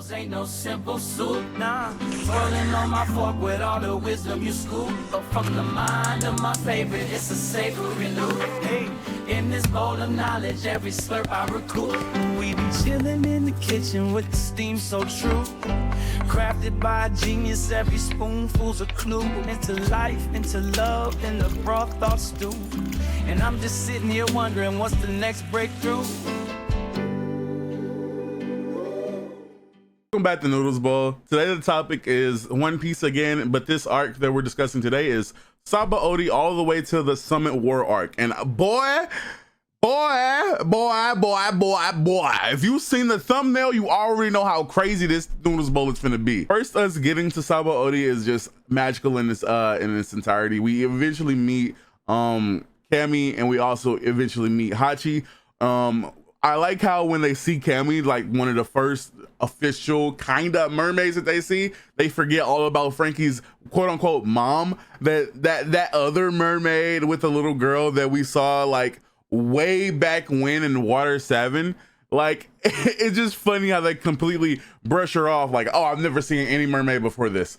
Noodlz ain't no simple soup, nah. Swirling on my fork with all the wisdom you scoop. But from the mind of my favorite, it's a savory loop. Hey, in this bowl of knowledge, every slurp I recoup. We be chilling in the kitchen with the steam so true. Crafted by a genius, every spoonful's a clue. Into life, into love, in the broth thought stew. And I'm just sitting here wondering what's the next breakthrough. Welcome back to Noodlz Bowl. Today the topic is One Piece again, but this arc that we're discussing today is Sabaody all the way to the Summit War arc. And boy, if you've seen the thumbnail, you already know how crazy this Noodlz Bowl is finna be. First, us getting to Sabaody is just magical in its entirety. We eventually meet Cammy, and we also eventually meet Hachi. I like how when they see Cammy, like one of the first official kind of mermaids that they see, they forget all about Frankie's quote unquote mom, that other mermaid with the little girl that we saw like way back when in Water 7. Like, it's just funny how they completely brush her off like, oh, I've never seen any mermaid before this.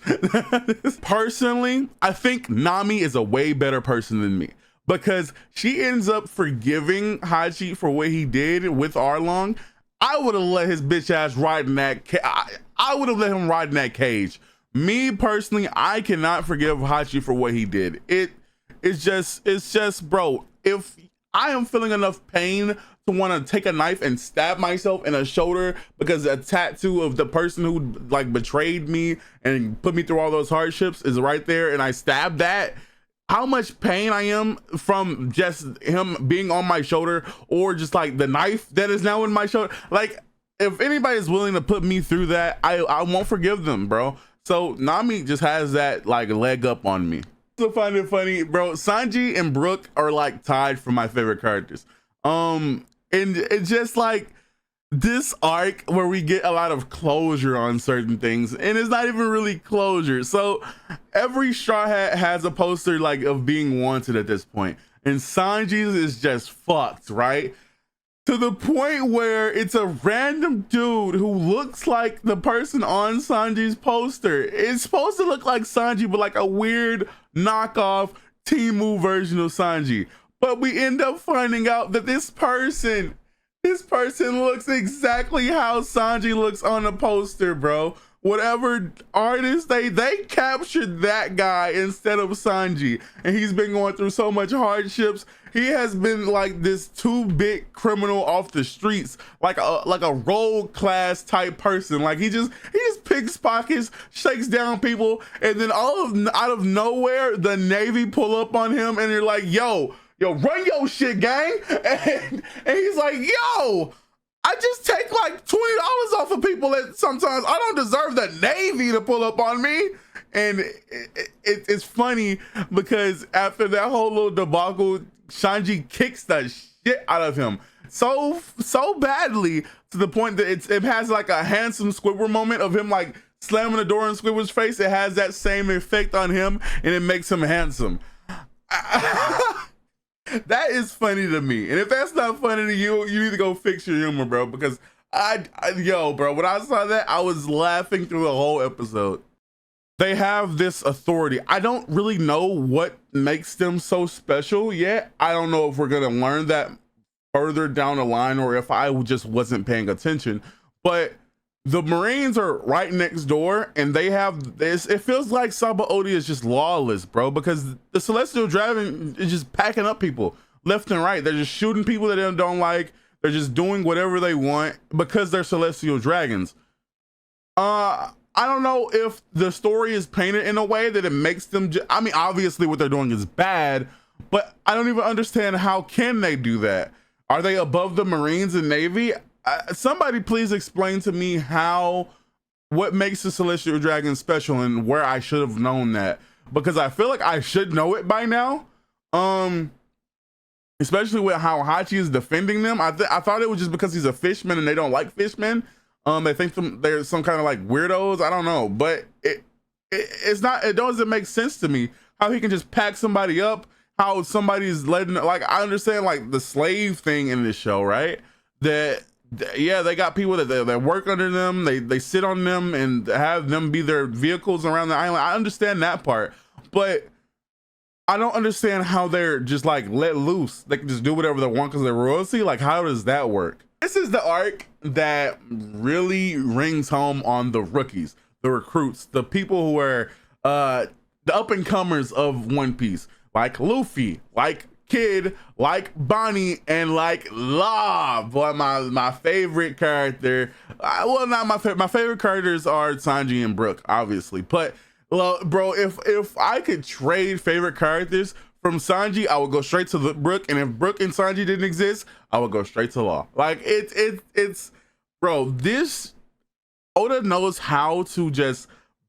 Personally, I think Nami is a way better person than me, because she ends up forgiving Hachi for what he did with Arlong. I would have let his bitch ass ride in that I would have let him ride in that cage. Me personally, I cannot forgive Hachi for what he did. It's just, bro, if I am feeling enough pain to want to take a knife and stab myself in a shoulder because a tattoo of the person who like betrayed me and put me through all those hardships is right there, and I stabbed that, how much pain I am from just him being on my shoulder, or just like the knife that is now in my shoulder. Like, if anybody is willing to put me through that, I won't forgive them, bro. So Nami just has that like leg up on me. I find it funny, bro. Sanji and Brook are like tied for my favorite characters. And it's just like this arc where we get a lot of closure on certain things, and it's not even really closure. So every Straw Hat has a poster like of being wanted at this point, and Sanji's is just fucked, right? To the point where it's a random dude who looks like the person on Sanji's poster. It's supposed to look like Sanji, but like a weird knockoff Temu version of Sanji. But we end up finding out that this person looks exactly how Sanji looks on the poster, bro. Whatever artist they captured that guy instead of Sanji, and he's been going through so much hardships. He has been like this too big criminal off the streets, like a rogue class type person. Like he just picks pockets, shakes down people, and then out of nowhere the Navy pull up on him, and they're like, yo, run your shit, gang. And he's like, yo, I just take like $20 off of people that sometimes I don't deserve the Navy to pull up on me. And it's funny because after that whole little debacle, Sanji kicks the shit out of him so badly, to the point that it has like a handsome Squidward moment of him like slamming the door in Squidward's face. It has that same effect on him, and it makes him handsome. That is funny to me, and if that's not funny to you, you need to go fix your humor, bro, because yo, bro, when I saw that, I was laughing through the whole episode. They have this authority. I don't really know what makes them so special yet. I don't know if we're gonna learn that further down the line, or if I just wasn't paying attention, but the Marines are right next door, and they have this. It feels like Sabaody is just lawless, bro, because the Celestial Dragon is just packing up people left and right. They're just shooting people that they don't like. They're just doing whatever they want because they're Celestial Dragons. I don't know if the story is painted in a way that it makes them I mean, obviously what they're doing is bad, but I don't even understand how can they do that. Are they above the Marines and Navy? Somebody please explain to me what makes the Celestial Dragon special, and where I should have known that, because I feel like I should know it by now. Especially with how Hachi is defending them. I thought it was just because he's a fishman and they don't like fishmen. They think they're some kind of like weirdos. I don't know, but it's not. It doesn't make sense to me how he can just pack somebody up. How somebody's letting, like, I understand like the slave thing in this show, right? That yeah, they got people that work under them. They sit on them and have them be their vehicles around the island. I understand that part, but I don't understand how they're just like let loose. They can just do whatever they want because they're royalty. Like, how does that work? This is the arc that really rings home on the rookies, the recruits, the people who are the up and comers of One Piece, like Luffy, like Kid, like Bonnie, and like La. Boy, my favorite character. Well, not my favorite. My favorite characters are Sanji and Brook, obviously. But well, bro, if I could trade favorite characters from Sanji, I would go straight to the Brook, and if Brook and Sanji didn't exist, I would go straight to Law. Like it's bro. This Oda knows how to just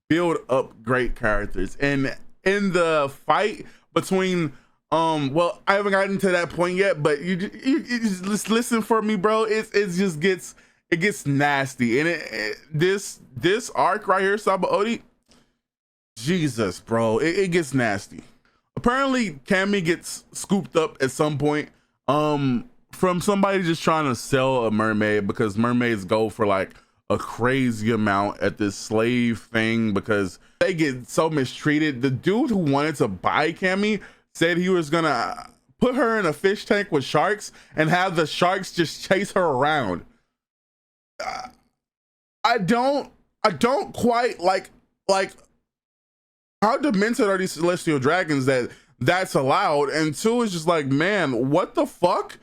build up great characters, and in the fight between well, I haven't gotten to that point yet, but you just listen for me, bro. It just gets nasty, and this arc right here, Sabaody, Jesus, bro, it gets nasty. Apparently, Cammy gets scooped up at some point from somebody just trying to sell a mermaid, because mermaids go for like a crazy amount at this slave thing because they get so mistreated. The dude who wanted to buy Cammy said he was gonna put her in a fish tank with sharks and have the sharks just chase her around. I don't quite like how demented are these celestial dragons that's allowed. And two, is just like, man, what the fuck?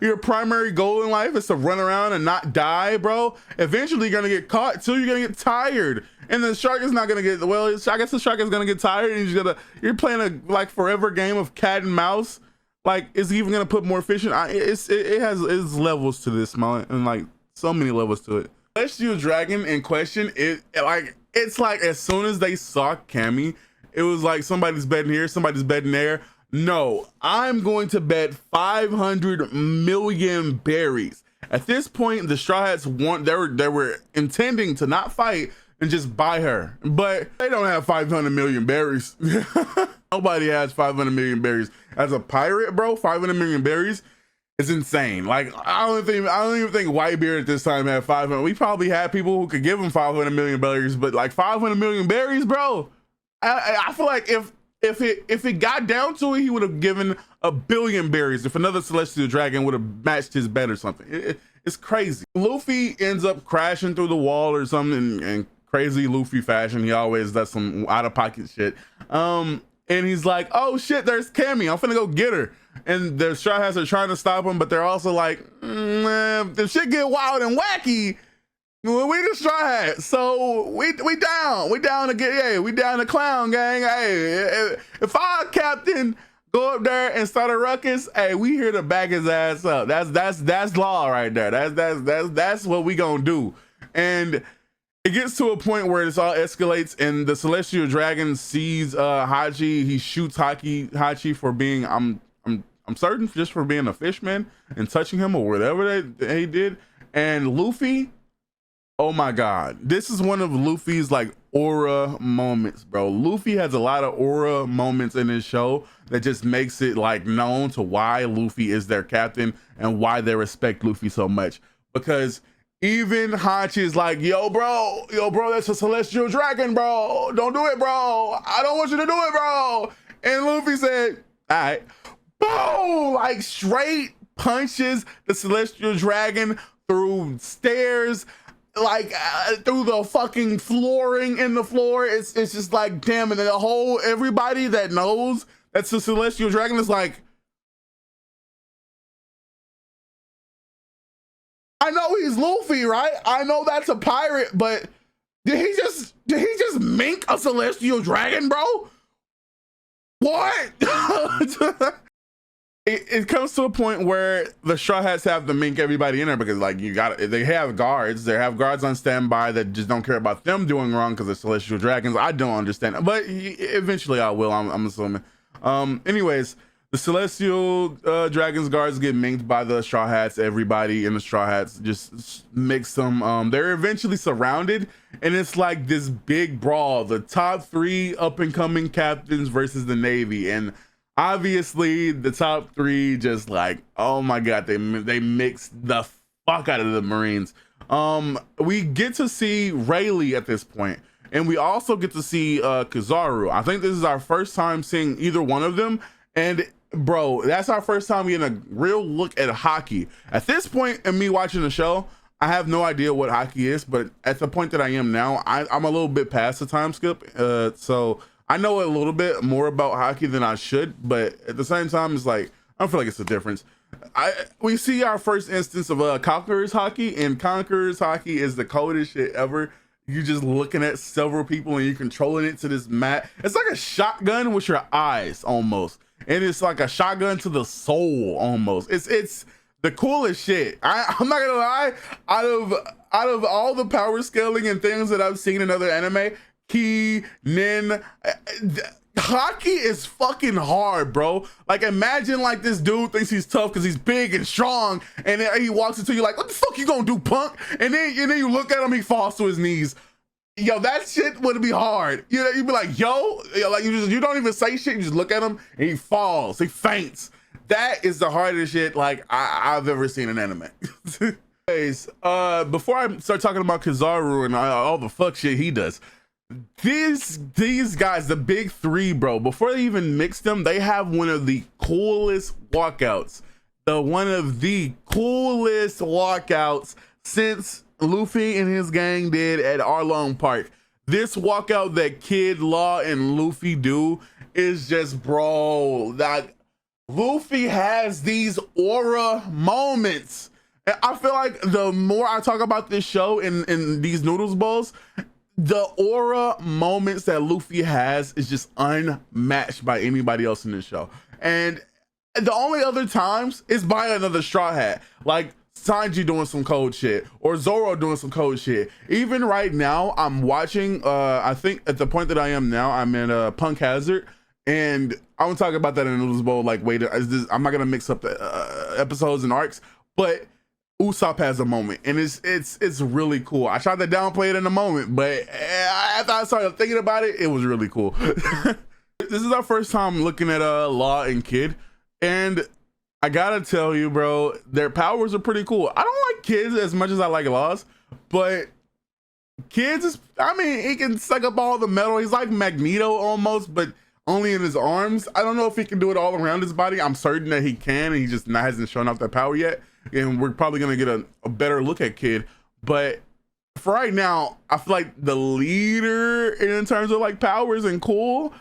Your primary goal in life is to run around and not die, bro. Eventually you're gonna get caught. Two, you're gonna get tired, and the shark is not gonna get, well, I guess the shark is gonna get tired, and you're playing a like forever game of cat and mouse. Like, is he even gonna put more fish in? It has its levels to this, man, and like so many levels to it. Celestial dragon in question, it's like as soon as they saw Cammy, it was like somebody's betting here, somebody's betting there. No, I'm going to bet 500 million berries. At this point, the Straw Hats they were intending to not fight and just buy her, but they don't have 500 million berries. Nobody has 500 million berries. As a pirate, bro, 500 million berries is insane. Like, I don't even think Whitebeard at this time had 500. We probably had people who could give him 500 million berries, but like 500 million berries, bro. I feel like if it got down to it, he would have given 1 billion berries if another celestial dragon would have matched his bet or something. It's crazy. Luffy ends up crashing through the wall or something in crazy Luffy fashion. He always does some out of pocket shit. And he's like, oh shit, there's Cammy, I'm finna go get her. And the Straw Hats are trying to stop him, but they're also like, if shit get wild and wacky, we the Straw Hats, so we down to get, yeah, we down to clown gang. Hey, if our captain go up there and start a ruckus, hey, we here to back his ass up. That's law right there. That's what we gonna do. And it gets to a point where this all escalates, and the celestial dragon sees Hachi. He shoots Hachi for being, I'm certain, just for being a fishman and touching him or whatever he did. And Luffy, oh my god, this is one of Luffy's like aura moments, bro. Luffy has a lot of aura moments in his show that just makes it like known to why Luffy is their captain and why they respect Luffy so much. Because even Hachi is like, yo bro, that's a celestial dragon, bro, don't do it, bro, I don't want you to do it, bro. And Luffy said, all right, boom, like straight punches the celestial dragon through stairs, like through the fucking flooring in the floor. It's just like, damn. And everybody that knows that's the celestial dragon is like, I know he's Luffy, right? I know that's a pirate, but did he just mink a celestial dragon, bro? What? It comes to a point where the Straw Hats have to mink everybody in there, because like they have guards. They have guards on standby that just don't care about them doing wrong because they're celestial dragons. I don't understand it, but eventually I will. I'm assuming. Anyways, the celestial dragons guards get minked by the Straw Hats. Everybody in the Straw Hats just mix them. They're eventually surrounded, and it's like this big brawl. The top 3 up and coming captains versus the Navy, and obviously the top 3 just like, oh my god, they mixed the fuck out of the Marines. We get to see Rayleigh at this point, and we also get to see Kizaru. I think this is our first time seeing either one of them, and bro, that's our first time getting a real look at hockey. At this point in me watching the show, I have no idea what hockey is, but at the point that I am now, I'm a little bit past the time skip, so I know a little bit more about hockey than I should, but at the same time, it's like, I don't feel like it's a difference. We see our first instance of Conqueror's hockey, and Conqueror's hockey is the coldest shit ever. You just looking at several people and you're controlling it to this mat. It's like a shotgun with your eyes almost, and it's like a shotgun to the soul almost. It's the coolest shit. I'm not gonna lie. Out of all the power scaling and things that I've seen in other anime, Ki, Nin, hockey is fucking hard, bro. Like, imagine like this dude thinks he's tough because he's big and strong, and then he walks into you like, what the fuck you gonna do, punk? And then you look at him, he falls to his knees. Yo, that shit would be hard. You know, you'd be like, yo, like you don't even say shit. You just look at him and he falls, he faints. That is the hardest shit like I've ever seen in anime. Anyways, before I start talking about Kizaru and all the fuck shit he does, these guys, the big three, bro, before they even mix them, they have one of the coolest walkouts. One of the coolest walkouts since Luffy and his gang did at Arlong Park. This walkout that Kid, Law, and Luffy do is just, bro, that Luffy has these aura moments. I feel like the more I talk about this show in these Noodlz Bowls, the aura moments that Luffy has is just unmatched by anybody else in this show. And the only other times is by another Straw Hat, like Sanji doing some cold shit or Zoro doing some cold shit. Even right now, I'm watching, I think at the point that I am now, I'm in Punk Hazard, and I'm gonna talk about that in Noodlz Bowl. Like, wait, I'm not gonna mix up the episodes and arcs, but Usopp has a moment, and it's really cool. I tried to downplay it in a moment, but after I started thinking about it, it was really cool. This is our first time looking at Law and Kid, and I gotta tell you, bro, their powers are pretty cool. I don't like Kids as much as I like Law's, but Kids is, I mean, he can suck up all the metal. He's like Magneto almost, but only in his arms. I don't know if he can do it all around his body. I'm certain that he can, and he just hasn't shown off that power yet. And we're probably gonna get a better look at Kid. But for right now, I feel like the leader in terms of like powers and cool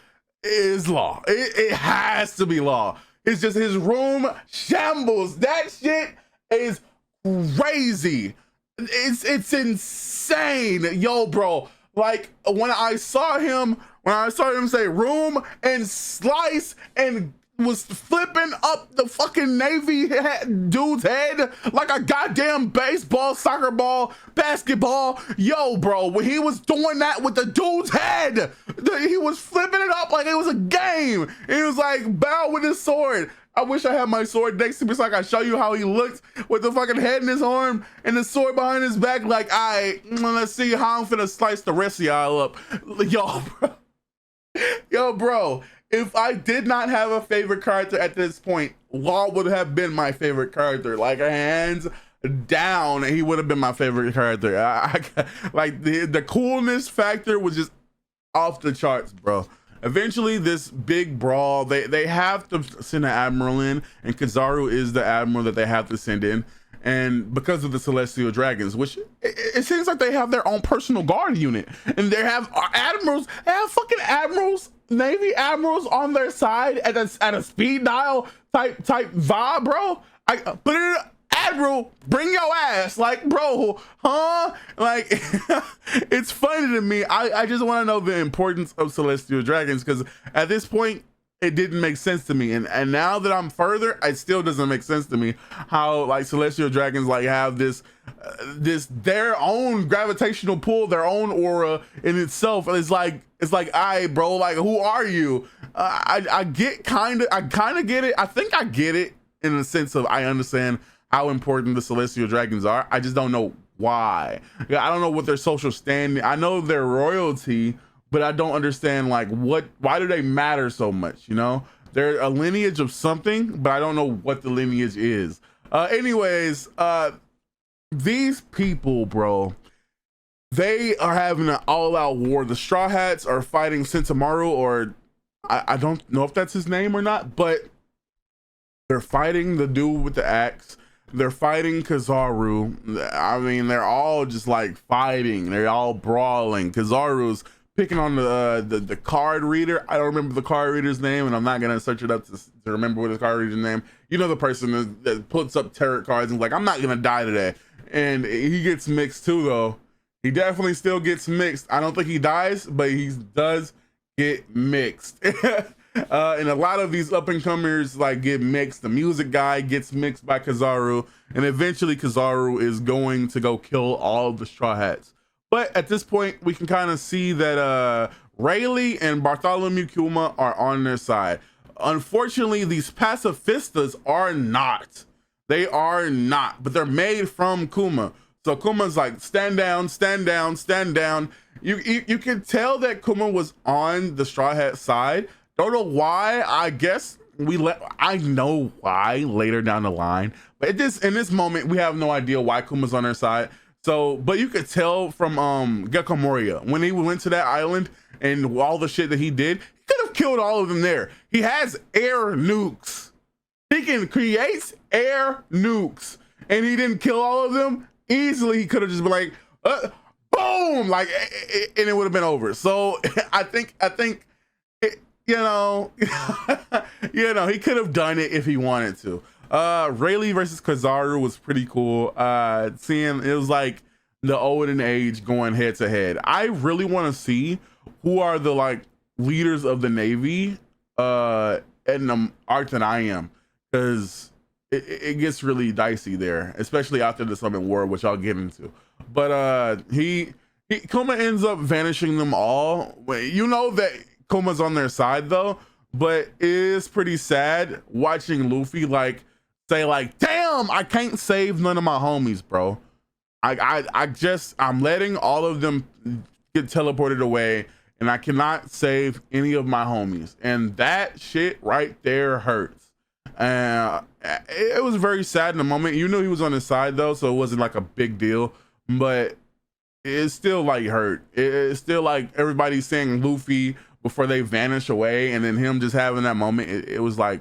is Law. It has to be Law. It's just his room shambles. That shit is crazy. It's insane. Yo, bro. Like when I saw him say room and slice and was flipping up the fucking Navy dude's head like a goddamn baseball, soccer ball, basketball. Yo, bro, when he was doing that with the dude's head, he was flipping it up like it was a game. He was like, bow with his sword. I wish I had my sword next to me so I could show you how he looked with the fucking head in his arm and the sword behind his back. Like, all right, let's see how I'm finna slice the rest of y'all up. Yo, bro. Yo, bro. If I did not have a favorite character at this point, Law would have been my favorite character. Like, hands down, he would have been my favorite character. Like, the coolness factor was just off the charts, bro. Eventually, this big brawl, they have to send an admiral in, and Kizaru is the admiral that they have to send in. And because of the Celestial Dragons, which it seems like they have their own personal guard unit, and they have admirals, they have fucking admirals, Navy admirals on their side at a speed dial type vibe, bro. I put it in admiral, bring your ass, like, bro, huh? Like, it's funny to me. I just want to know the importance of Celestial Dragons, because at this point, it didn't make sense to me, and now that I'm further, it still doesn't make sense to me how like Celestial Dragons like have this their own gravitational pull, their own aura in itself. It's like, I bro, like, who are you? I kind of get it. I think I get it in the sense of I understand how important the Celestial Dragons are. I just don't know why. I don't know what their social standing. I know their royalty, but I don't understand like why do they matter so much? You know, they're a lineage of something, but I don't know what the lineage is. Anyways, these people, bro, they are having an all-out war. The Straw Hats are fighting Sentamaru, or I don't know if that's his name or not, but they're fighting the dude with the axe. They're fighting Kizaru. I mean, they're all just like fighting. They're all brawling. Kizaru's picking on the card reader. I don't remember the card reader's name, and I'm not gonna search it up to remember what the card reader's name. You know, the person that puts up tarot cards and like, I'm not gonna die today. And he gets mixed too, though. He definitely still gets mixed. I don't think he dies, but he does get mixed. And a lot of these up and comers like get mixed. The music guy gets mixed by Kizaru, and eventually Kizaru is going to go kill all of the Straw Hats. But at this point, we can kind of see that Rayleigh and Bartholomew Kuma are on their side. Unfortunately, these pacifistas are not. They are not, but they're made from Kuma. So Kuma's like, stand down, stand down, stand down. You can tell that Kuma was on the Straw Hat side. Don't know why. I guess I know why later down the line, but in this moment, we have no idea why Kuma's on their side. So, but you could tell from Gecko Moria when he went to that island and all the shit that he did, he could have killed all of them there. He has air nukes. He can create air nukes, and he didn't kill all of them. Easily, he could have just been like, boom, like, and it would have been over. So I think. You know, he could have done it if he wanted to. Rayleigh versus Kizaru was pretty cool. Seeing it was like the olden age going head to head. I really want to see who are the like leaders of the Navy in the arc that I am, because it gets really dicey there, especially after the Summit War, which I'll get into. But Kuma ends up vanishing them all. You know that Kuma's on their side though, but it is pretty sad watching Luffy like say like, damn, I can't save none of my homies, bro. I'm letting all of them get teleported away, and I cannot save any of my homies. And that shit right there hurts. It was very sad in the moment. You knew he was on his side though, so it wasn't like a big deal, but it still like hurt. It's still like everybody's saying Luffy before they vanish away, and then him just having that moment, it was like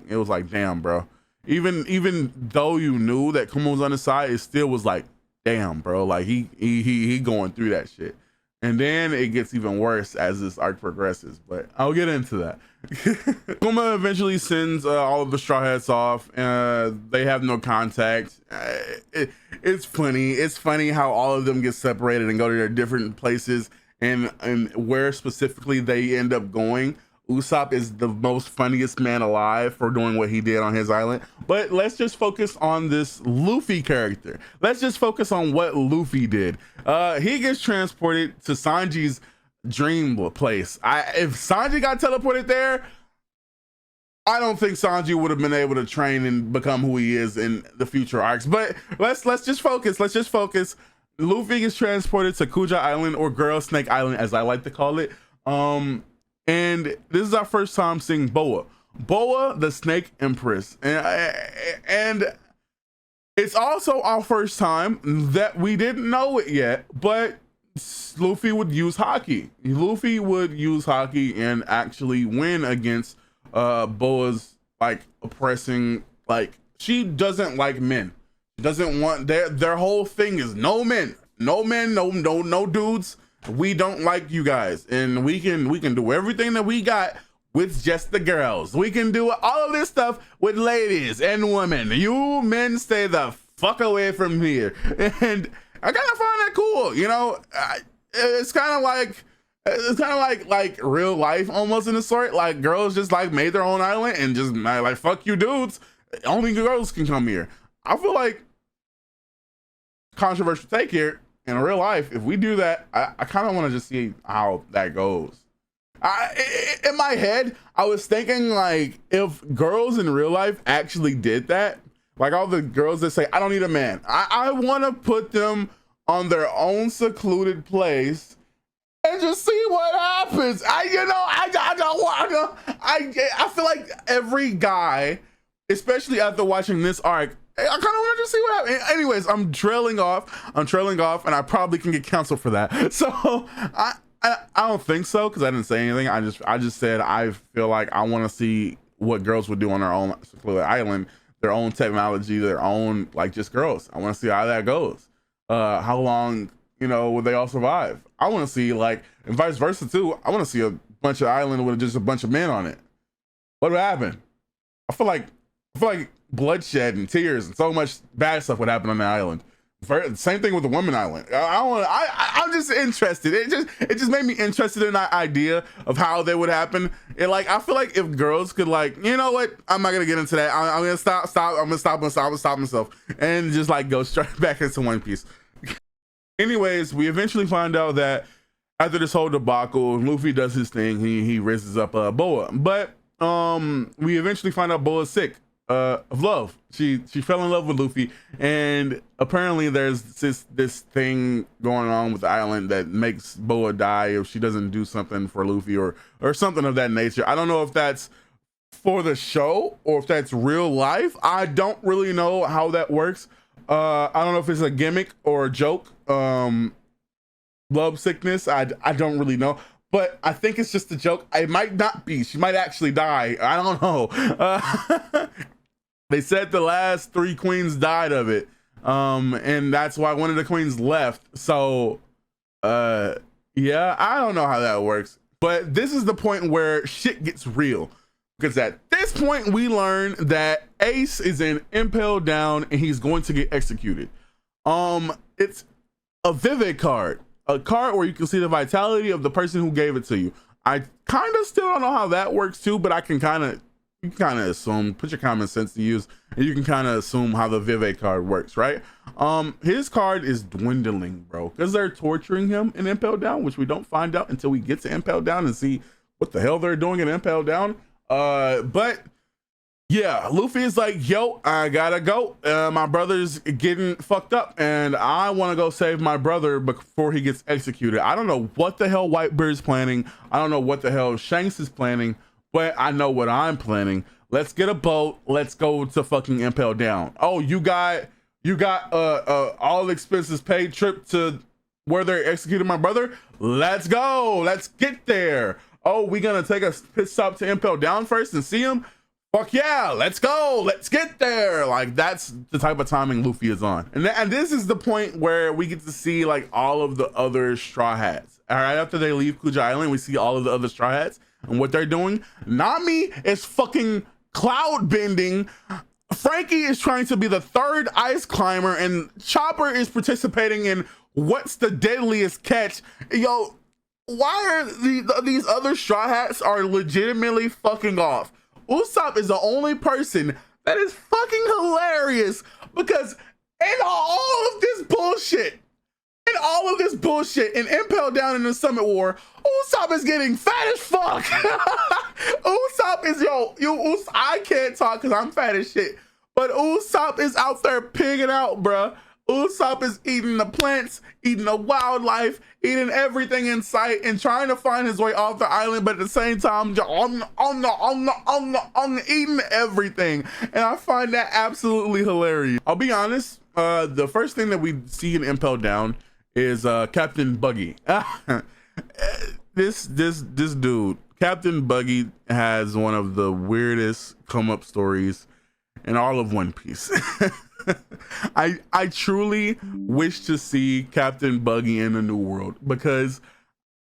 damn, bro. Even though you knew that Kuma was on the side, it still was like, damn, bro. Like he going through that shit. And then it gets even worse as this arc progresses, but I'll get into that. Kuma eventually sends all of the Straw Hats off. They have no contact. It's funny. It's funny how all of them get separated and go to their different places, and where specifically they end up going. Usopp is the most funniest man alive for doing what he did on his island. But let's just focus on this Luffy character. Let's just focus on what Luffy did. He gets transported to Sanji's dream place. If Sanji got teleported there, I don't think Sanji would have been able to train and become who he is in the future arcs. But let's just focus. Let's just focus. Luffy gets transported to Kuja Island, or Girl Snake Island, as I like to call it. And this is our first time seeing Boa, the Snake Empress, and it's also our first time that we didn't know it yet, but Luffy would use haki. Luffy would use haki and actually win against Boa's like oppressing. Like, she doesn't like men. She doesn't want their whole thing is no men, no dudes. We don't like you guys, and we can do everything that we got with just the girls. We can do all of this stuff with ladies and women. You men stay the fuck away from here. And I kind of find that cool. You know, it's kind of like real life almost, in a sort. Like, girls just like made their own island and just like, fuck you dudes. Only girls can come here. I feel like controversial take here. In real life, if we do that, I kind of want to just see how that goes. In my head, I was thinking, like, if girls in real life actually did that, like all the girls that say, I don't need a man, I want to put them on their own secluded place and just see what happens. I don't want to. I feel like every guy, especially after watching this arc, I kind of want to just see what happens. Anyways, I'm trailing off, and I probably can get canceled for that. So I don't think so, because I didn't say anything. I just said I feel like I want to see what girls would do on their own secluded island, their own technology, their own, like, just girls. I want to see how that goes. How long, you know, would they all survive? I want to see, like, and vice versa too. I want to see a bunch of island with just a bunch of men on it. What would happen? I feel like bloodshed and tears and so much bad stuff would happen on the island. Same thing with the woman island. I'm just interested. It just made me interested in that idea of how they would happen. And, like, I feel like if girls could, like, you know what, I'm not gonna get into that. I'm gonna stop. I'm gonna stop myself and just, like, go straight back into One Piece. Anyways, we eventually find out that after this whole debacle, Luffy does his thing. He raises up Boa, but we eventually find out Boa's sick of love. She fell in love with Luffy, and apparently there's this thing going on with the island that makes Boa die if she doesn't do something for Luffy or something of that nature. I don't know if that's for the show or if that's real life. I don't really know how that works. I don't know if it's a gimmick or a joke. Love sickness, I don't really know, but I think it's just a joke. It might not be. She might actually die. I don't know. They said the last 3 queens died of it, and that's why one of the queens left. So yeah, I don't know how that works, but this is the point where shit gets real, because at this point we learn that Ace is in Impel Down and he's going to get executed. It's a Vivid card, a card where you can see the vitality of the person who gave it to you. I kind of still don't know how that works too, but you can kind of assume, put your common sense to use, and you can kind of assume how the Vivid card works, right? His card is dwindling, bro, because they're torturing him in Impel Down, which we don't find out until we get to Impel Down and see what the hell they're doing in Impel Down. But yeah, Luffy is like, yo, I gotta go. My brother's getting fucked up, and I want to go save my brother before he gets executed. I don't know what the hell Whitebeard's planning. I don't know what the hell Shanks is planning, but I know what I'm planning. Let's get a boat. Let's go to fucking Impel Down. Oh, you got all expenses paid trip to where they're executing my brother. Let's go. Let's get there. Oh, we gonna take a pit stop to Impel Down first and see him? Fuck yeah, let's go, let's get there. Like, that's the type of timing Luffy is on. And this is the point where we get to see, like, all of the other Straw Hats. All right, after they leave Kuja Island, we see all of the other Straw Hats and what they're doing. Nami is fucking cloud bending. Frankie is trying to be the 3rd ice climber, and Chopper is participating in What's the Deadliest Catch. Yo, why are these other Straw Hats are legitimately fucking off? Usopp is the only person that is fucking hilarious, because in all of this bullshit, in Impel Down in the Summit War, Usopp is getting fat as fuck. Usopp is, I can't talk because I'm fat as shit, but Usopp is out there pigging out, bruh. Usopp is eating the plants, eating the wildlife, eating everything in sight, and trying to find his way off the island, but at the same time, eating everything. And I find that absolutely hilarious. I'll be honest, the first thing that we see in Impel Down is Captain Buggy. This dude, Captain Buggy, has one of the weirdest come up stories in all of One Piece. I truly wish to see Captain Buggy in the New World, because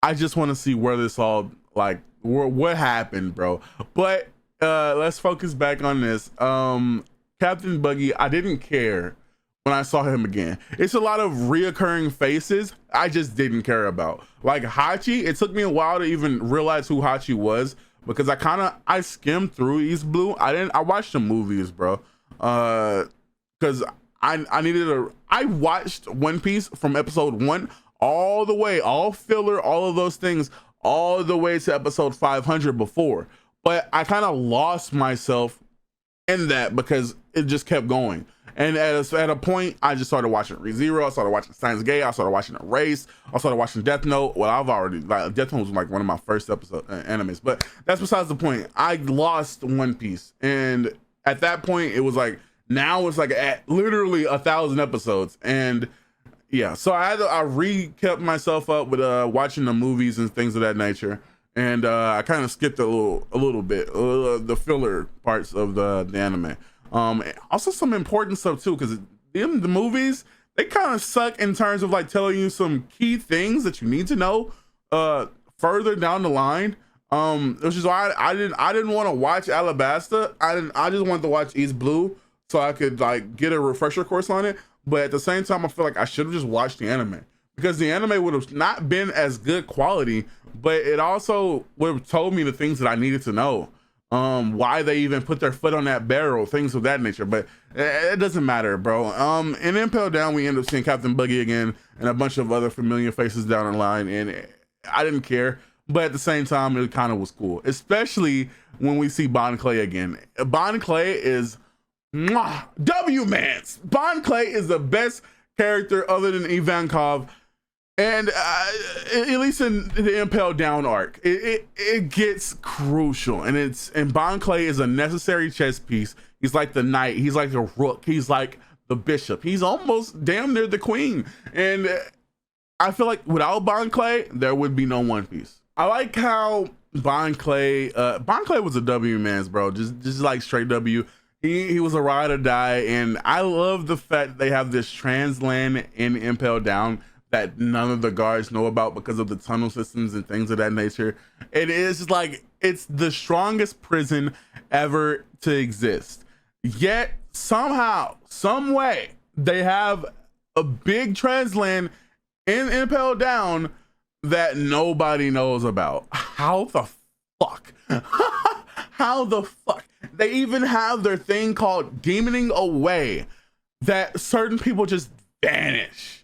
I just want to see where this all, like, what happened, bro. But let's focus back on this. Captain Buggy, I didn't care when I saw him again. It's a lot of reoccurring faces I just didn't care about. Like Hachi, it took me a while to even realize who Hachi was, because I skimmed through East Blue. I watched the movies, bro. Because I watched One Piece from episode 1 all the way, all filler, all of those things, all the way to episode 500 before. But I kind of lost myself in that because it just kept going. And at a point, I just started watching ReZero. I started watching Steins Gate. I started watching Erase. I started watching Death Note. Well, Death Note was like one of my first episode animes, but that's besides the point. I lost One Piece, and at that point, it was like Now it's like at literally 1,000 episodes. And yeah, so I re-kept myself up with watching the movies and things of that nature. And I kind of skipped a little bit the filler parts of the anime. Also some important stuff too, because in the movies, they kind of suck in terms of like telling you some key things that you need to know further down the line. Which is why I didn't want to watch Alabasta. I just wanted to watch East Blue so I could like get a refresher course on it. But at the same time, I feel like I should have just watched the anime, because the anime would have not been as good quality, but it also would have told me the things that I needed to know. Why they even put their foot on that barrel, things of that nature. But it doesn't matter, bro. In Impel Down, we end up seeing Captain Buggy again and a bunch of other familiar faces down the line, and I didn't care. But at the same time, it kind of was cool, especially when we see Bon Clay again. Bon Clay is W-Mans. Bon Clay is the best character other than Ivankov. And at least in the Impel Down arc, it gets crucial, and Bon Clay is a necessary chess piece. He's like the knight, he's like the rook, he's like the bishop, he's almost damn near the queen. And I feel like without Bon Clay, there would be no One Piece. I like how Bon Clay was a W-Mans, bro, just like straight W. He was a ride or die, and I love the fact they have this trans land in Impel Down that none of the guards know about because of the tunnel systems and things of that nature. It is like, it's the strongest prison ever to exist. Yet somehow, some way, they have a big trans land in Impel Down that nobody knows about. How the fuck? How the fuck? They even have their thing called demoning away, that certain people just vanish.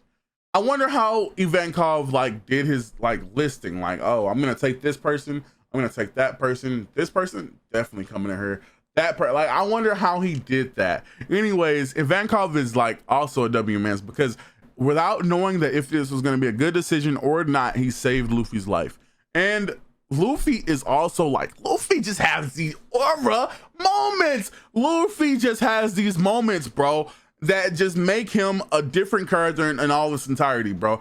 I wonder how Ivankov like did his like listing, like, oh, I'm gonna take this person, I'm gonna take that person, this person definitely coming to her, like, I wonder how he did that. Anyways, Ivankov is like also a W-Mans, because without knowing that if this was gonna be a good decision or not, he saved Luffy's life. And Luffy is also like, Luffy just has these aura moments. Luffy just has these moments, bro, that just make him a different character in all its entirety, bro.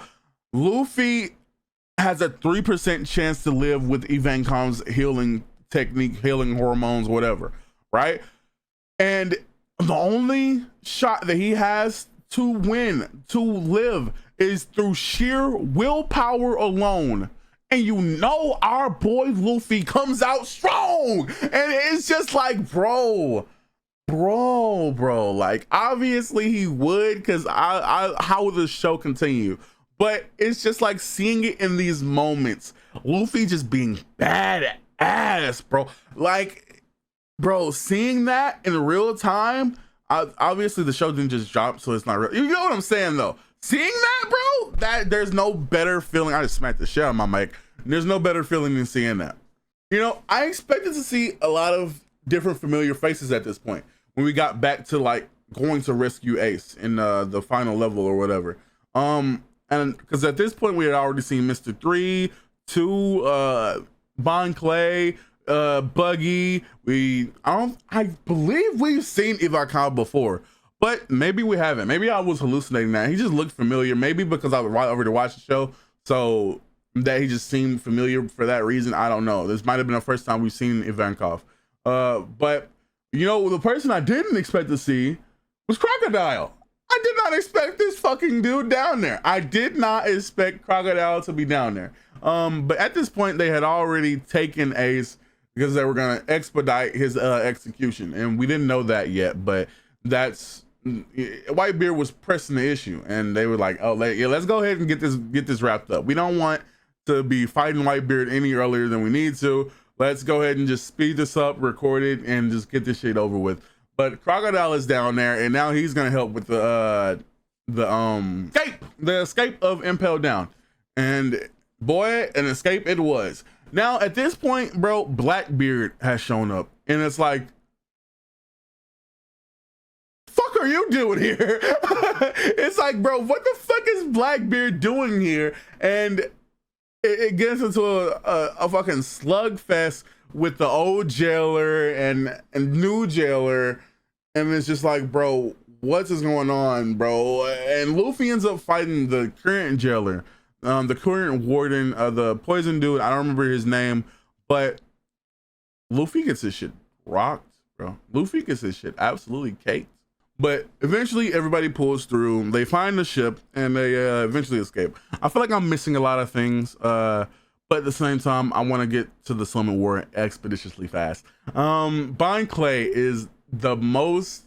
Luffy has a 3% chance to live with Ivankov's healing technique, healing hormones, whatever, right? And the only shot that he has to win, to live, is through sheer willpower alone. And you know our boy Luffy comes out strong. And it's just like, bro, like, obviously he would, because how would the show continue? But it's just like seeing it in these moments, Luffy just being badass, bro. Like, bro, seeing that in real time, obviously the show didn't just drop, so it's not real. You know what I'm saying though? Seeing that, bro, that there's no better feeling. I just smacked the shit out of my mic. There's no better feeling than seeing that. You know, I expected to see a lot of different familiar faces at this point, when we got back to like going to rescue Ace in the final level or whatever. And because at this point we had already seen Mr. 3, 2, Bon Clay, Buggy. I believe we've seen Ivankov before, but maybe we haven't. Maybe I was hallucinating that. He just looked familiar, maybe because I was right over to watch the show, so that he just seemed familiar for that reason. I don't know. This might have been the first time we've seen Ivankov. But you know, the person I didn't expect to see was Crocodile. I did not expect this fucking dude down there. I did not expect Crocodile to be down there. But at this point, they had already taken Ace because they were gonna expedite his execution, and we didn't know that yet. But that's Whitebeard was pressing the issue, and they were like, "Oh, let's go ahead and get this wrapped up. We don't want to be fighting Whitebeard any earlier than we need to. Let's go ahead and just speed this up, record it, and just get this shit over with." But Crocodile is down there, and now he's gonna help with the escape of Impel Down. And boy, an escape it was. Now at this point, bro, Blackbeard has shown up, and it's like, fuck are you doing here? It's like, bro, what the fuck is Blackbeard doing here? And it gets into a fucking slugfest with the old jailer and new jailer. And it's just like, bro, what is going on, bro? And Luffy ends up fighting the current jailer, the current warden, the poison dude. I don't remember his name, but Luffy gets his shit rocked, bro. Luffy gets his shit absolutely caked. But eventually everybody pulls through. They find the ship and they eventually escape. I feel like I'm missing a lot of things, but at the same time, I want to get to the Summit War expeditiously fast. Bond Clay is the most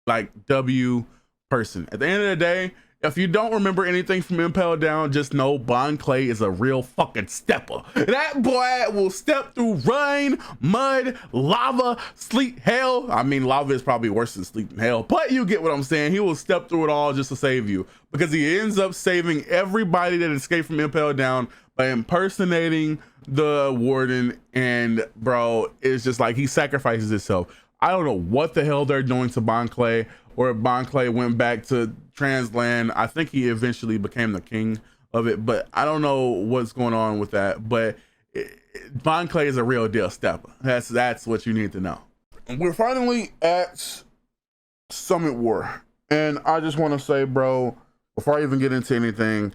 like W person. At the end of the day, if you don't remember anything from Impel Down, just know Bond Clay is a real fucking stepper. That boy will step through rain, mud, lava, sleet, hell. I mean, lava is probably worse than sleet and hell, but you get what I'm saying. He will step through it all just to save you, because he ends up saving everybody that escaped from Impel Down by impersonating the warden. And bro, it's just like he sacrifices himself. I don't know what the hell they're doing to Bond Clay, or Bond Clay went back to Transland. I think he eventually became the king of it, but I don't know what's going on with that. But Bond Clay is a real deal stepper. That's what you need to know. And we're finally at Summit War, and I just want to say, bro, before I even get into anything,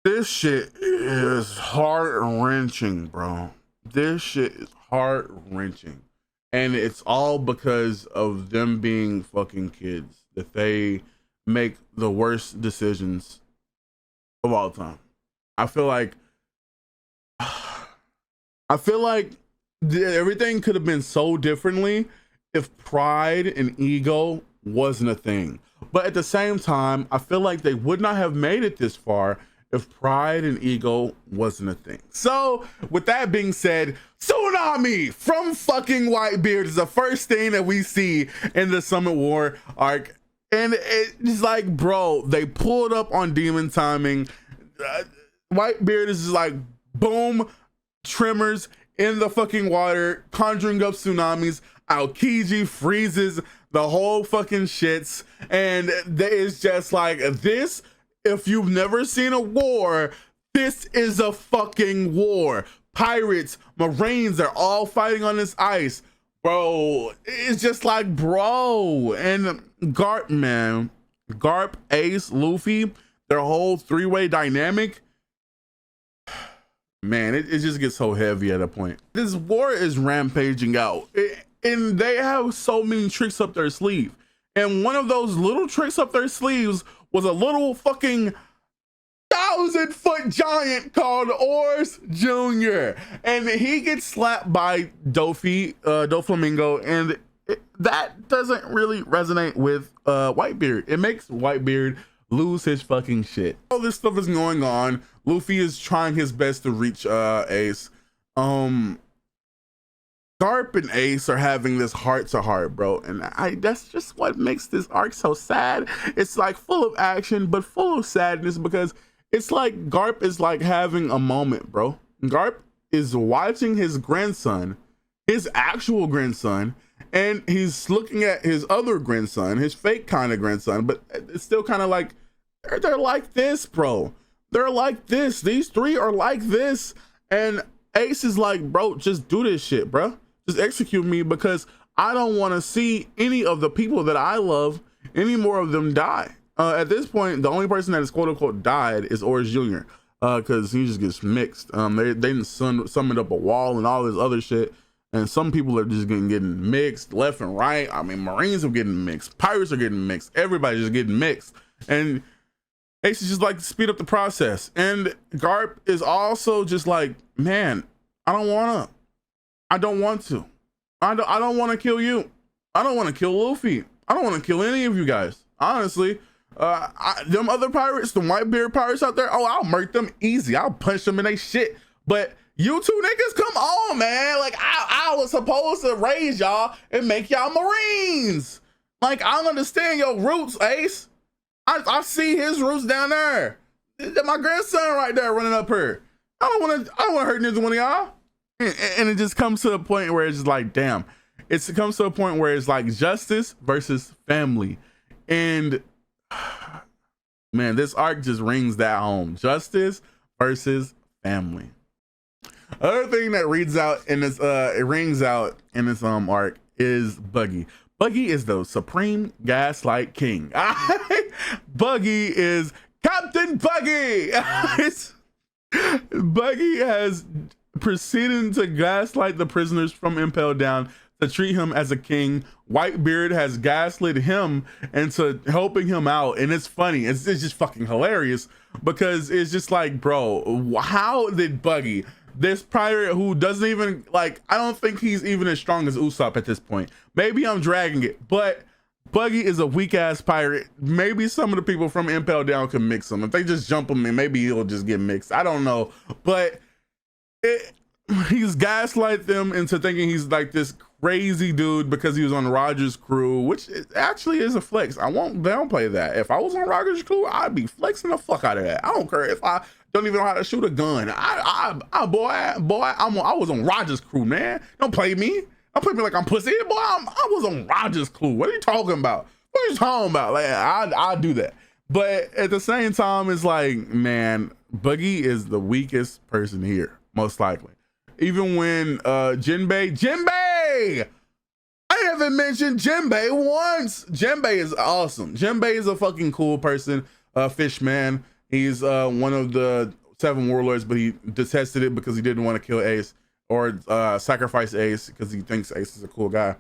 this shit is heart-wrenching, bro. This shit is heart-wrenching. And it's all because of them being fucking kids, that they make the worst decisions of all time. I feel like everything could have been so differently if pride and ego wasn't a thing. But at the same time, I feel like they would not have made it this far if pride and ego wasn't a thing. So with that being said, tsunami from fucking Whitebeard is the first thing that we see in the Summit War arc. And it's like, bro, they pulled up on demon timing. Whitebeard is just like, boom, tremors in the fucking water, conjuring up tsunamis. Aokiji freezes the whole fucking shits. And it's just like this. If you've never seen a war, this is a fucking war. Pirates, Marines, they're all fighting on this ice. Bro, it's just like, bro. And Garp, man. Garp, Ace, Luffy, their whole three-way dynamic. Man, it just gets so heavy at a point. This war is rampaging out. And they have so many tricks up their sleeve. And one of those little tricks up their sleeves was a little fucking 1,000-foot giant called Oars Jr. And he gets slapped by Doflamingo, and that doesn't really resonate with Whitebeard. It makes Whitebeard lose his fucking shit. All this stuff is going on. Luffy is trying his best to reach Ace. Garp and Ace are having this heart-to-heart, bro, and that's just what makes this arc so sad. It's like full of action, but full of sadness, because it's like Garp is like having a moment, bro. Garp is watching his grandson, his actual grandson, and he's looking at his other grandson, his fake kind of grandson, but it's still kind of like, they're like this, bro. They're like this. These three are like this. And Ace is like, bro, just do this shit, bro. Just execute me, because I don't want to see any of the people that I love, any more of them die. At this point, the only person that is quote unquote died is Oars Jr. Because he just gets mixed. They summoned up a wall and all this other shit. And some people are just getting mixed left and right. I mean, Marines are getting mixed. Pirates are getting mixed. Everybody's just getting mixed. And Ace is just like to speed up the process. And Garp is also just like, man, I don't want to. I don't want to. I don't want to kill you. I don't want to kill Luffy. I don't want to kill any of you guys. Honestly, them other pirates, the Whitebeard pirates out there, oh, I'll murk them easy. I'll punch them in they shit. But you two niggas, come on, man. Like, I was supposed to raise y'all and make y'all Marines. Like, I don't understand your roots, Ace. I see his roots down there. My grandson right there running up here. I don't want to hurt neither one of y'all. And it just comes to a point where it's just like, damn. It comes to a point where it's like justice versus family. And man, this arc just rings that home. Justice versus family. Other thing that rings out in this arc is Buggy. Buggy is the supreme gaslight king. Buggy is Captain Buggy. Buggy has proceeded to gaslight the prisoners from Impel Down to treat him as a king. Whitebeard has gaslit him into helping him out, and it's funny. It's just fucking hilarious because it's just like, bro, how did Buggy, this pirate who doesn't even like, I don't think he's even as strong as Usopp at this point. Maybe I'm dragging it, but Buggy is a weak ass pirate. Maybe some of the people from Impel Down can mix him. If they just jump him in, maybe he'll just get mixed. I don't know, but he's gaslight them into thinking he's like this crazy dude because he was on Roger's crew, which actually is a flex. I won't downplay that. If I was on Roger's crew, I'd be flexing the fuck out of that. I don't care if I don't even know how to shoot a gun. I was on Roger's crew, man. Don't play me. Don't play me like I'm pussy. Boy, I was on Roger's crew. What are you talking about? What are you talking about? Like, I do that. But at the same time, it's like, man, Buggy is the weakest person here, most likely. Even when Jinbei, I haven't mentioned Jinbei once. Jinbei is awesome. Jinbei is a fucking cool person. Fishman. He's one of the 7 warlords, but he detested it because he didn't want to kill Ace or sacrifice Ace because he thinks Ace is a cool guy.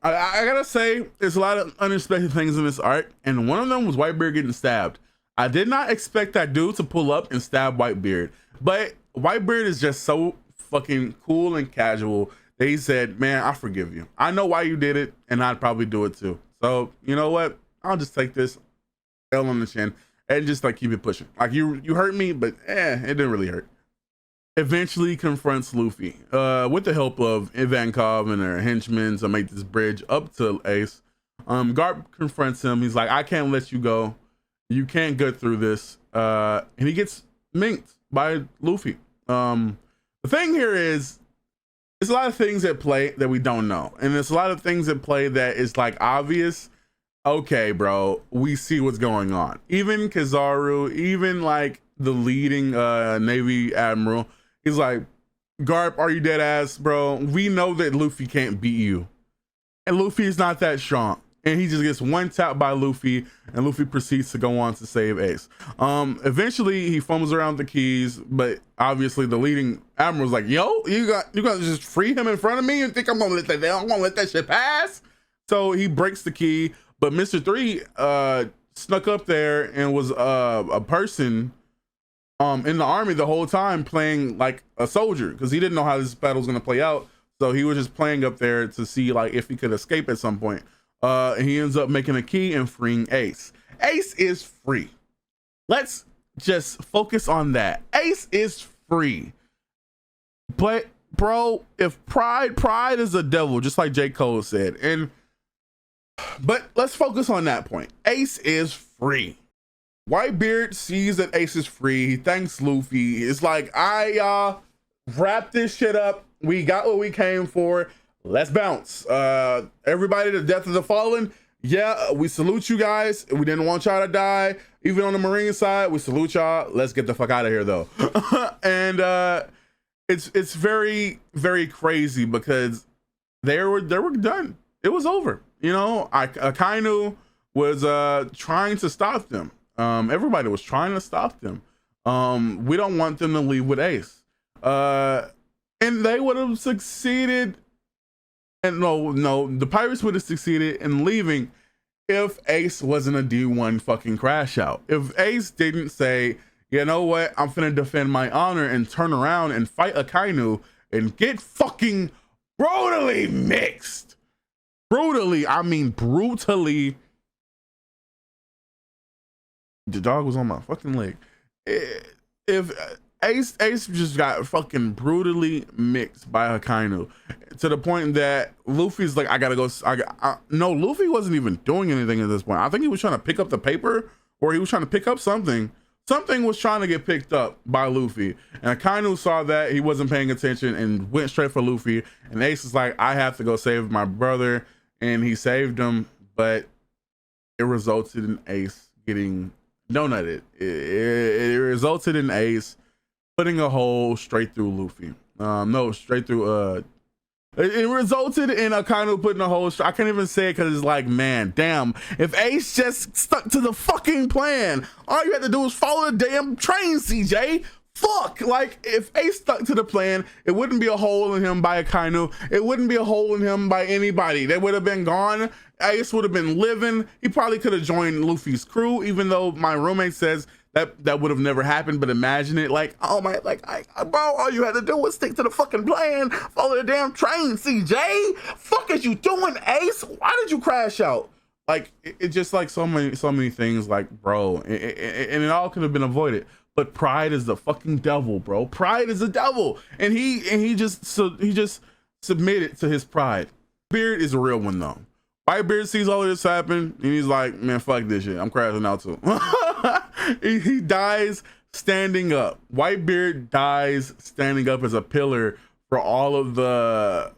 I gotta say, there's a lot of unexpected things in this arc, and one of them was Whitebeard getting stabbed. I did not expect that dude to pull up and stab Whitebeard, but Whitebeard is just so fucking cool and casual that he said, man, I forgive you. I know why you did it, and I'd probably do it too. So you know what? I'll just take this L on the chin and just like keep it pushing. Like you hurt me, but it didn't really hurt. Eventually confronts Luffy with the help of Ivankov and their henchmen to make this bridge up to Ace. Garp confronts him. He's like, I can't let you go. You can't get through this. And he gets minked by Luffy. The thing here is, there's a lot of things at play that we don't know. And there's a lot of things at play that is like obvious. Okay, bro, we see what's going on. Even Kizaru, even like the leading Navy Admiral, he's like, Garp, are you dead ass, bro? We know that Luffy can't beat you. And Luffy is not that strong. And he just gets one tap by Luffy, and Luffy proceeds to go on to save Ace. Eventually he fumbles around the keys, but obviously the leading admiral's like, yo, you got to just free him in front of me and think I'm gonna let that shit pass? So he breaks the key, but Mr. 3 snuck up there and was a person in the army the whole time playing like a soldier because he didn't know how this battle was gonna play out. So he was just playing up there to see like if he could escape at some point. He ends up making a key and freeing Ace. Ace is free. Let's just focus on that. Ace is free. But bro, if pride is a devil, just like J. Cole said. But let's focus on that point. Ace is free. Whitebeard sees that Ace is free. He thanks Luffy. It's like, I wrap this shit up. We got what we came for. Let's bounce. Everybody, the death of the fallen. Yeah, we salute you guys. We didn't want y'all to die. Even on the Marine side, we salute y'all. Let's get the fuck out of here though. And it's very, very crazy because they were done. It was over. You know, Akainu was trying to stop them. Everybody was trying to stop them. We don't want them to leave with Ace. And they would have succeeded. And no, the pirates would have succeeded in leaving if Ace wasn't a D1 fucking crash out. If Ace didn't say, you know what, I'm finna defend my honor and turn around and fight Akainu and get fucking brutally mixed. Brutally, I mean brutally. The dog was on my fucking leg. If Ace just got fucking brutally mixed by Akainu to the point that Luffy's like, I gotta go. No, Luffy wasn't even doing anything at this point. I think he was trying to pick up the paper, or he was trying to pick up something. Something was trying to get picked up by Luffy, and Akainu saw that he wasn't paying attention and went straight for Luffy. And Ace is like, I have to go save my brother, and he saved him, but it resulted in Ace getting donutted. It resulted in Ace putting a hole straight through Luffy. No, straight through It resulted in a kind of putting a whole, I can't even say it because it's like, man, damn, if Ace just stuck to the fucking plan, all you had to do was follow the damn train, CJ. Fuck, like if Ace stuck to the plan, it wouldn't be a hole in him by Akainu. It wouldn't be a hole in him by anybody. They would have been gone. Ace would have been living. He probably could have joined Luffy's crew, even though my roommate says that would have never happened. But imagine it, like, oh my, like, bro, all you had to do was stick to the fucking plan, follow the damn train, CJ. Fuck is you doing, Ace? Why did you crash out? Like, it just like so many things, like, bro, and it all could have been avoided. But pride is the fucking devil, bro. Pride is the devil, and he just submitted to his pride. Beard is a real one though. Whitebeard sees all of this happen, and he's like, man, fuck this shit. I'm crashing out too. he dies standing up. Whitebeard dies standing up as a pillar for all of the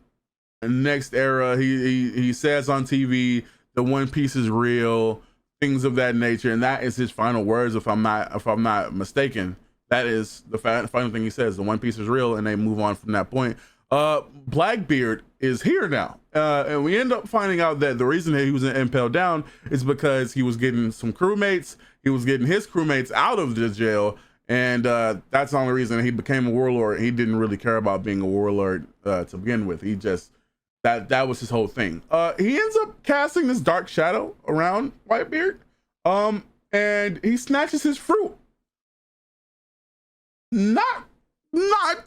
next era. He says on TV, the One Piece is real, things of that nature, and that is his final words. If I'm not mistaken, that is the final thing he says. The One Piece is real, and they move on from that point. Blackbeard is here now, and we end up finding out that the reason that he was in Impel Down is because he was getting some crewmates. He was getting his crewmates out of the jail, and that's the only reason he became a warlord. He didn't really care about being a warlord to begin with. He just that was his whole thing. He ends up casting this dark shadow around Whitebeard, and he snatches his fruit. Not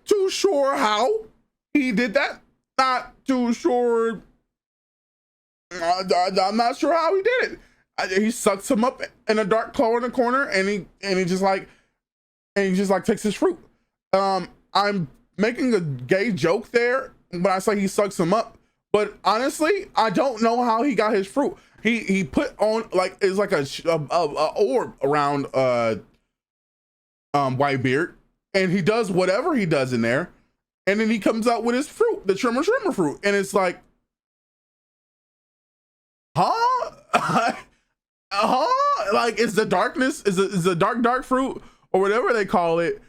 too sure how he did that. Not too sure. I'm not sure how he did it. He sucks him up in a dark claw in the corner, and he just takes his fruit. I'm making a gay joke there when I say he sucks him up, but honestly, I don't know how he got his fruit. He put on, like, it's like a orb around Whitebeard, and he does whatever he does in there, and then he comes out with his fruit, the Trimmer fruit, and it's like, huh? Like, is the darkness, is the dark fruit or whatever they call it?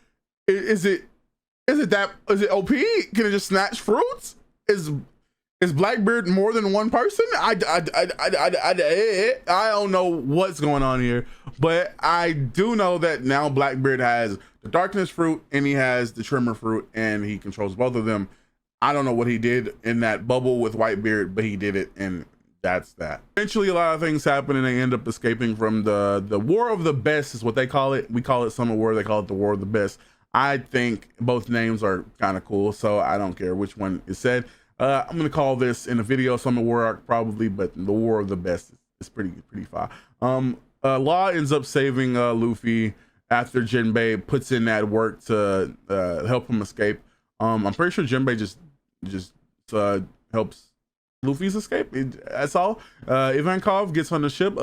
Is it OP? Can it just snatch fruits? Is Blackbeard more than one person? I don't know what's going on here, but I do know that now Blackbeard has the darkness fruit and he has the Trimmer fruit, and he controls both of them. I don't know what he did in that bubble with Whitebeard, but he did it, and that's that. Eventually, a lot of things happen, and they end up escaping from the War of the Best is what they call it. We call it Summer War. They call it the War of the Best. I think both names are kind of cool, so I don't care which one is said. I'm gonna call this in the video Summer War arc probably, but the War of the Best is pretty far. Law ends up saving Luffy after Jinbei puts in that work to help him escape. I'm pretty sure Jinbei just helps Luffy's escape. That's all. Ivankov gets on the ship,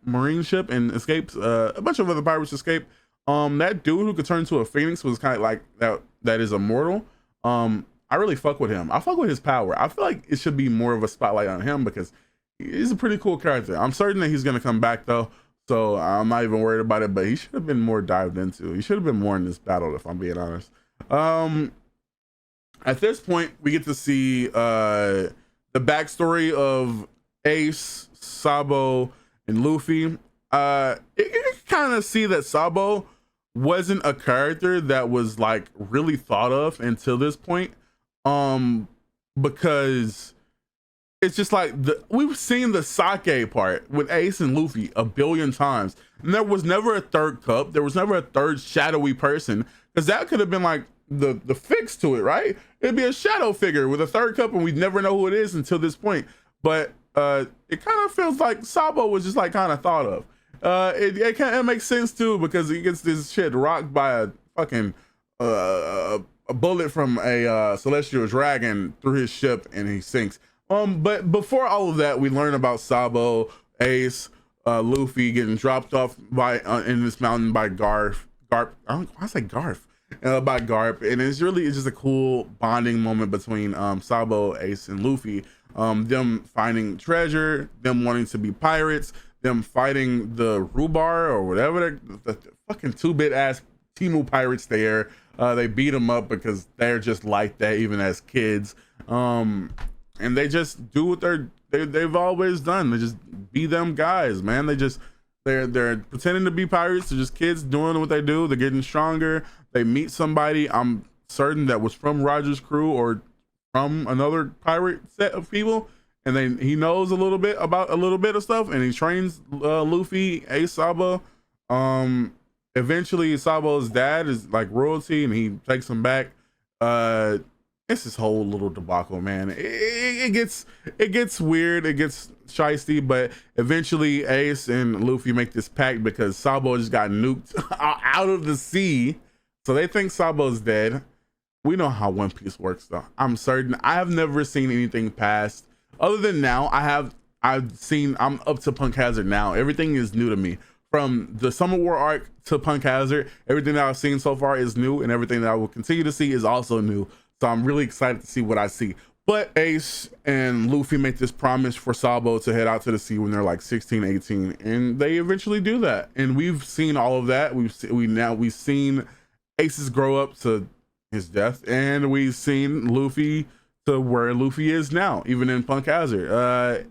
marine ship, and escapes. A bunch of other pirates escape. That dude who could turn into a phoenix was kind of like that is immortal. I really fuck with him. I fuck with his power. I feel like it should be more of a spotlight on him because he's a pretty cool character. I'm certain that he's gonna come back though, so I'm not even worried about it, but he should have been more dived into. He should have been more in this battle, if I'm being honest. At this point, we get to see the backstory of Ace, Sabo, and Luffy. You can kind of see that Sabo wasn't a character that was like really thought of until this point, because it's just like we've seen the sake part with Ace and Luffy a billion times, and there was never a third cup. There was never a third shadowy person, because that could have been like the fix to it, right? It'd be a shadow figure with a third cup, and we'd never know who it is until this point. But it kind of feels like Sabo was just like kind of thought of. It makes sense too, because he gets this shit rocked by a fucking a bullet from a celestial dragon through his ship, and he sinks. But before all of that, we learn about Sabo, Ace, Luffy getting dropped off by in this mountain by Garp. By Garp, and it's just a cool bonding moment between Sabo, Ace, and Luffy. Them finding treasure, them wanting to be pirates, them fighting the Rubar or whatever, the fucking 2-bit ass Timu pirates there. They beat them up because they're just like that even as kids. And they just do what they've always done. They just be them guys, man. They're pretending to be pirates. They're just kids doing what they do. They're getting stronger. They meet somebody, I'm certain, that was from Roger's crew or from another pirate set of people, and then he knows a little bit of stuff, and he trains Luffy, Sabo. Eventually Sabo's dad is like royalty, and he takes him back. It's this whole little debacle, man. It gets weird, it gets shiesty, but eventually Ace and Luffy make this pact because Sabo just got nuked out of the sea, so they think Sabo's dead. We know how One Piece works, though. I'm certain. I have never seen anything past, other than now. I'm up to Punk Hazard now. Everything is new to me. From the Summer War arc to Punk Hazard, everything that I've seen so far is new, and everything that I will continue to see is also new. So I'm really excited to see what I see. But Ace and Luffy make this promise for Sabo to head out to the sea when they're like 16, 18, and they eventually do that. And we've seen all of that. We've seen Ace's grow up to his death, and we've seen Luffy to where Luffy is now, even in Punk Hazard.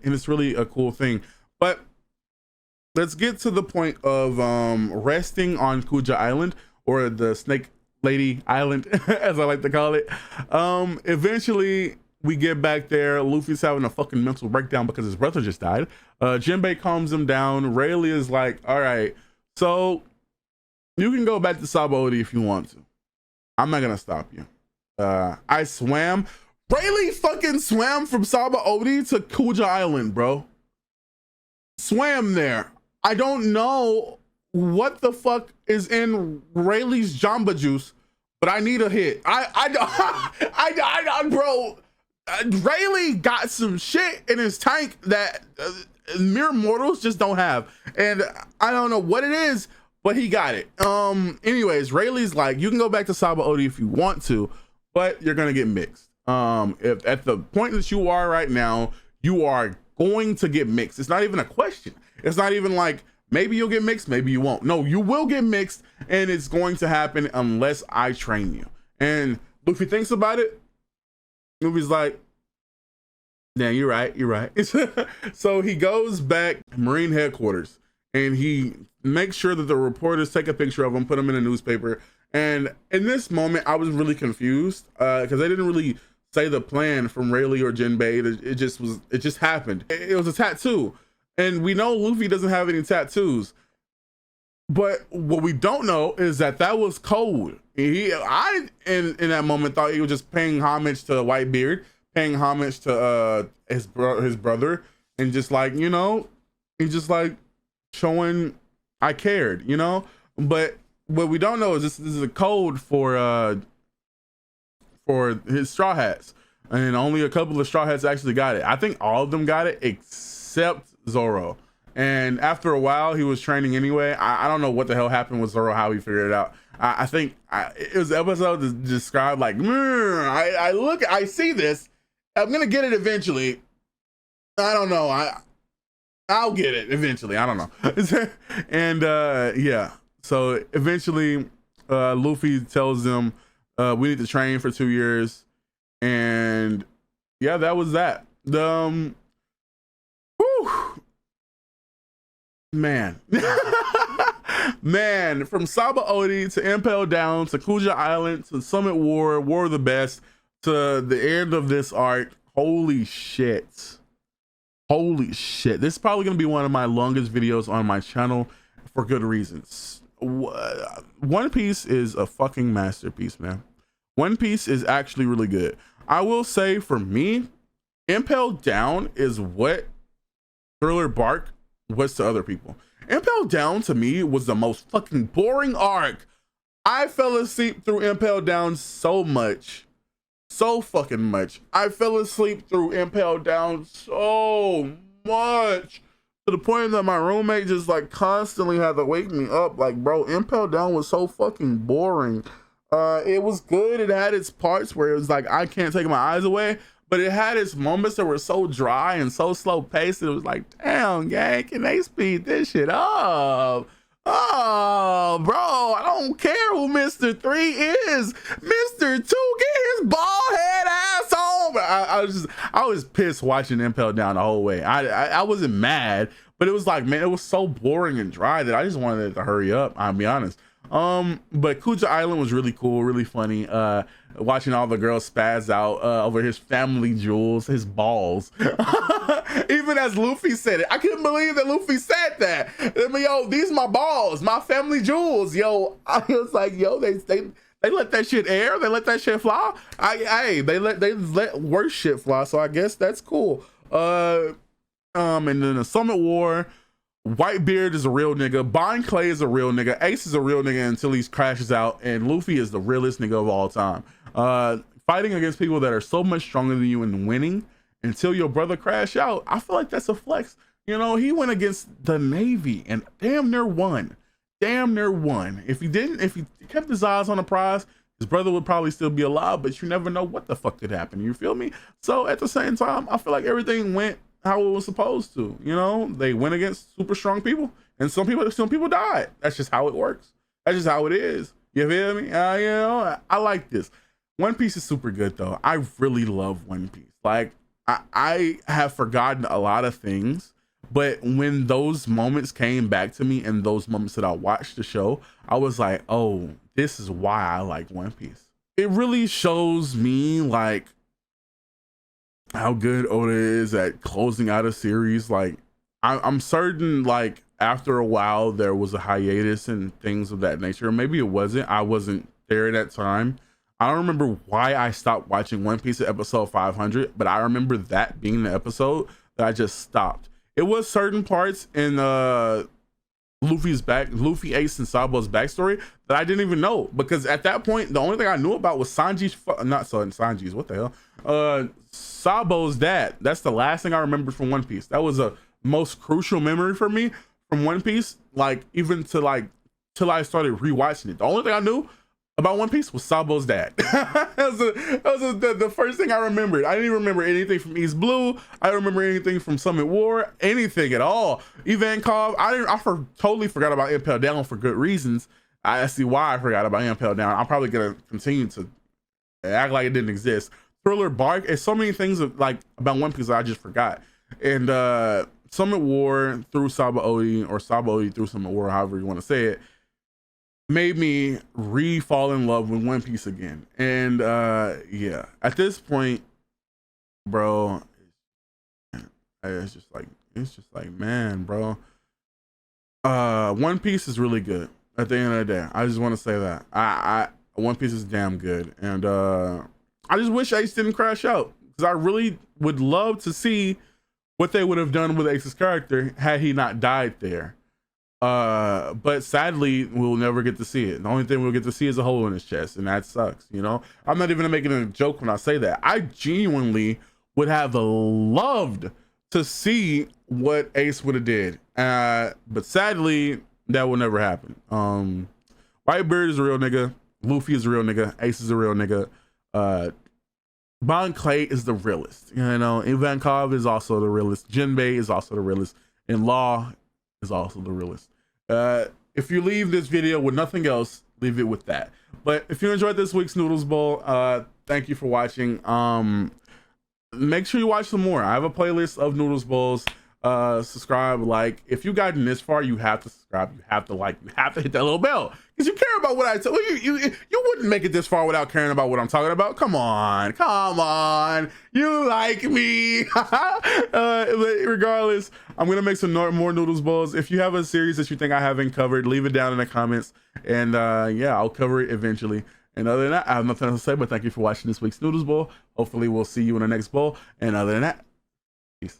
And it's really a cool thing. But let's get to the point of resting on Kuja Island, or the Snake Lady Island, as I like to call it. Eventually we get back there. Luffy's having a fucking mental breakdown because his brother just died. Jinbei calms him down. Rayleigh is like, all right, so you can go back to Sabaody if you want to. I'm not gonna stop you. I swam. Rayleigh fucking swam from Sabaody to Kuja Island, bro. Swam there. I don't know what the fuck is in Rayleigh's Jamba Juice, but I need a hit. Bro, Rayleigh got some shit in his tank that mere mortals just don't have, and I don't know what it is, but he got it. Anyways, Rayleigh's like, you can go back to Sabaody if you want to, but you're gonna get mixed. If at the point that you are right now, you are going to get mixed. It's not even a question. It's not even like, maybe you'll get mixed, maybe you won't. No, you will get mixed, and it's going to happen unless I train you. And Luffy thinks about it. Luffy's like, yeah, you're right. So he goes back Marine headquarters, and he makes sure that the reporters take a picture of him, put him in a newspaper. And in this moment, I was really confused because they didn't really say the plan from Rayleigh or Jinbei. It just happened. It was a tattoo. And we know Luffy doesn't have any tattoos, but what we don't know is that was code. I in that moment thought he was just paying homage to Whitebeard, paying homage to his brother, and just like, you know, he's just like showing I cared, you know. But what we don't know is this is a code for his Straw Hats, and only a couple of Straw Hats actually got it. I think all of them got it except Zoro. And after a while, he was training anyway. I don't know what the hell happened with Zoro, how he figured it out. I think it was an episode that described like, I see this, I'm gonna get it eventually. I don't know. I'll get it eventually. I don't know. And yeah. So eventually, Luffy tells them, we need to train for 2 years. And yeah, that was that. Man. Man, from Sabaody to Impel Down to Kuja Island to Summit War of the Best to the end of this arc. Holy shit. This is probably gonna be one of my longest videos on my channel for good reasons. One Piece is a fucking masterpiece, man. One Piece is actually really good. I will say, for me, Impel Down is what Thriller Bark was to other people. Impel Down to me was the most fucking boring arc. I fell asleep through Impel Down so fucking much. I fell asleep through Impel Down so much, to the point that my roommate just like constantly had to wake me up. Like, bro, Impel Down was so fucking boring. It was good. It had its parts where it was like, I can't take my eyes away, but it had its moments that were so dry and so slow paced. It was like, damn, gang, can they speed this shit up? Oh, bro, I don't care who Mr. 3 is. Mr. 2, get his bald head ass on. I was pissed watching Impel Down the whole way. I wasn't mad, but it was like, man, it was so boring and dry that I just wanted it to hurry up. I'll be honest. But Kuja Island was really cool, really funny. Watching all the girls spaz out over his family jewels, his balls. Even as Luffy said it, I couldn't believe that Luffy said that. I mean, yo, these my balls, my family jewels. Yo, I was like, yo, they let that shit air. They let that shit fly. They let worse shit fly. So I guess that's cool. And then the Summit War. Whitebeard is a real nigga. Bond Clay is a real nigga. Ace is a real nigga until he crashes out. And Luffy is the realest nigga of all time. Fighting against people that are so much stronger than you and winning until your brother crash out. I feel like that's a flex. You know, he went against the Navy and damn near won. Damn near won. If he kept his eyes on the prize, his brother would probably still be alive, but you never know what the fuck could happen. You feel me? So at the same time, I feel like everything went how it was supposed to. You know, they went against super strong people, and some people died. That's just how it works. That's just how it is. You feel me? You know, I like this. One Piece is super good though. I really love One Piece. Like I have forgotten a lot of things, but when those moments came back to me and those moments that I watched the show, I was like, oh, this is why I like One Piece. It really shows me like how good Oda is at closing out a series. Like I'm certain like after a while there was a hiatus and things of that nature. Maybe it wasn't. I wasn't there at that time. I don't remember why I stopped watching One Piece at episode 500, but I remember that being the episode that I just stopped. It was certain parts in Luffy, Ace, and Sabo's backstory that I didn't even know, because at that point the only thing I knew about was Sanji's what the hell, Sabo's dad. That's the last thing I remembered from One Piece. That was a most crucial memory for me from One Piece. Like even till I started rewatching it, the only thing I knew about One Piece was Sabo's dad. that was the first thing I remembered. I didn't even remember anything from East Blue. I don't remember anything from Summit War, anything at all. Ivankov, I totally forgot about Impel Down for good reasons. I see why I forgot about Impel Down. I'm probably gonna continue to act like it didn't exist. Thriller Bark, and so many things like about One Piece that I just forgot. And Summit War through Sabaody, or Sabaody through Summit War, however you want to say it, made me re-fall in love with One Piece again. And yeah, at this point, bro, it's just like, man, bro, One Piece is really good at the end of the day. I just want to say that One Piece is damn good. And I just wish Ace didn't crash out, because I really would love to see what they would have done with Ace's character had he not died there. But sadly, we'll never get to see it. The only thing we'll get to see is a hole in his chest, and that sucks. You know, I'm not even making a joke when I say that. I genuinely would have loved to see what Ace would have did, but sadly, that will never happen. Whitebeard is a real nigga. Luffy is a real nigga. Ace is a real nigga. Bond Clay is the realest. You know, Ivankov is also the realest. Jinbei is also the realest, and Law is also the realest. If you leave this video with nothing else, leave it with that. But if you enjoyed this week's Noodlz Bowl, thank you for watching. Make sure you watch some more. I have a playlist of Noodlz Bowls. Subscribe, like. If you've gotten this far, you have to subscribe, you have to like, you have to hit that little bell, because you care about what I tell you. You wouldn't make it this far without caring about what I'm talking about. Come on, you like me. But regardless, I'm gonna make some more Noodlz Bowls. If you have a series that you think I haven't covered, leave it down in the comments, and yeah, I'll cover it eventually. And other than that, I have nothing else to say, but thank you for watching this week's Noodlz Bowl. Hopefully we'll see you in the next bowl, and other than that, peace.